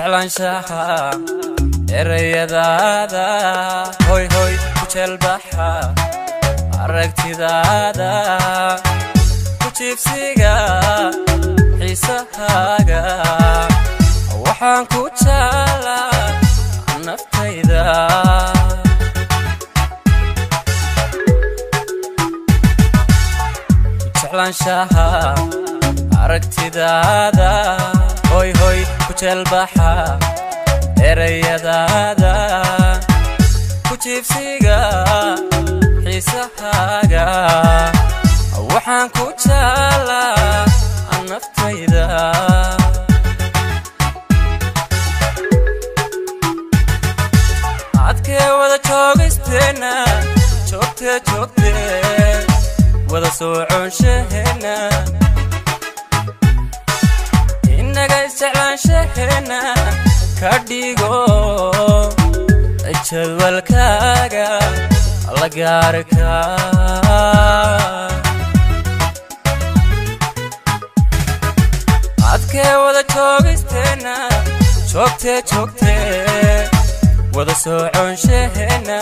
jeclaanshaha erayadaada hoy hoy ku jeelbaxa aragtidaada ku jiifsiga xiisahaaga waxaan ku jeclaa naftayda jeclaanshaha aragtidaada hoy hoy ku jeelbaxa erayadaada ku jiifsiga xiisahaaga waxaan ku jeclaa naftayda adkee wada joogaysteena joogtee wada soconshaheenna innaga isjeclaanshaheena ka dhigo jadwalkaaga la gaarka adkee wada joogaysteena joogtee wada soconshaheenna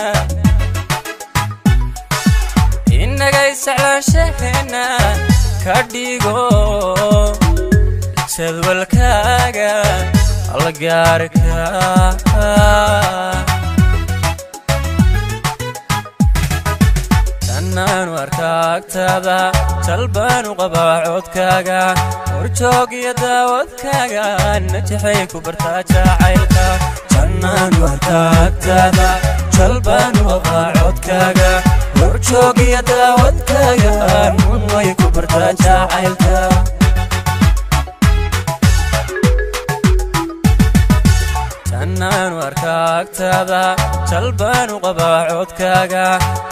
innaga isjeclaanshaheena ka dhigo jadwalkaaga la gaarka tanaan warkaagtaada jalbaan u qabaa codkaaga horjoog iyo daawadkaaga najaxay ku bartaa jacaylka tanaan warkaagtaada jalbaan u qabaa codkaaga horjoog iyo daawadkaaga way ku bartaa jacaylka tanaan warkaagtaada jalbaan u qabaa codkaaga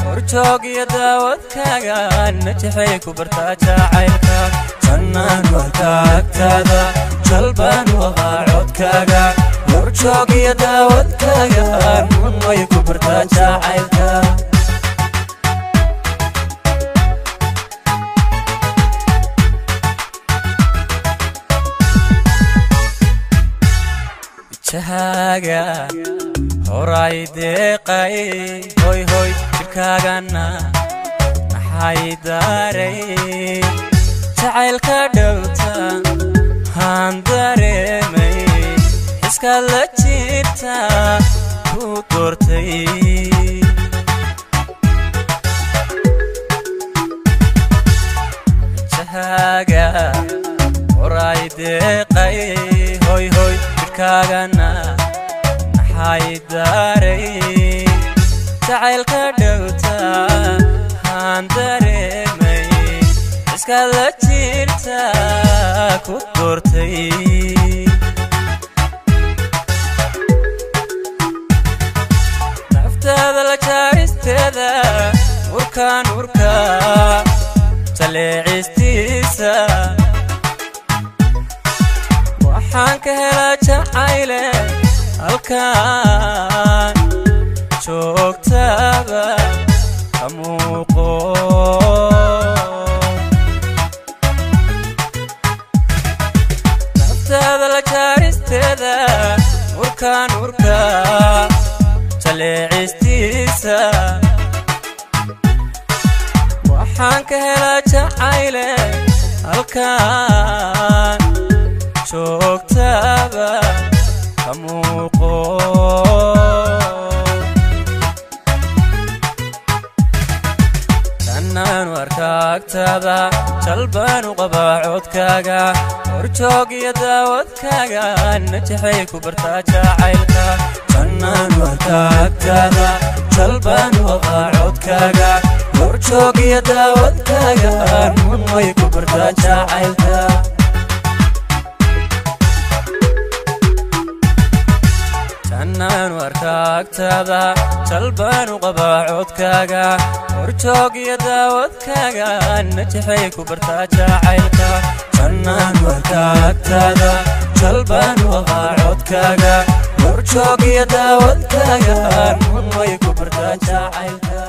horjoog iyo daawadkaaga najaxay ku bartaa jacaylka tanaan warkaagtaada jalbaan u qabaa codkaaga horjoog iyo daawadkaaga way ku bartaa jacaylka jahaaga horay deeqay hoy hoy jirkaagana maxay daaray jacaylka dhowta haan dareemay xiskaad la jirta ku doortay jahaaga horay deeqay hoy hoy jirkaagana maxay daaray jacaylka dhowta haan dareemay xiskaad la jirta ku doortay naftaada la jaaristeeda urka jaleecistiisa waxaan ka helaa jacayle halkaan joogtaaba ka muuqo naftaada la jaaristeeda urka jaleecistiisa waxaan ka helaa jacayle halkaan joogtaaba ka muuqo tanaan warkaagtaada jalbaan u qabaa codkaaga horjoog iyo daawadkaaga najaxay ku bartaa jacaylka tanaan warkaagtaada jalbaan u qabaa codkaaga horjoog iyo daawadkaaga way ku bartaa jacaylka tanaan warkaagtaada jalbaan u qabaa codkaaga horjoog iyo daawadkaaga najaxay ku bartaa jacaylka tanaan warkaagtaada jalbaan u qabaa codkaaga horjoog iyo daawadkaaga way ku bartaa jacaylka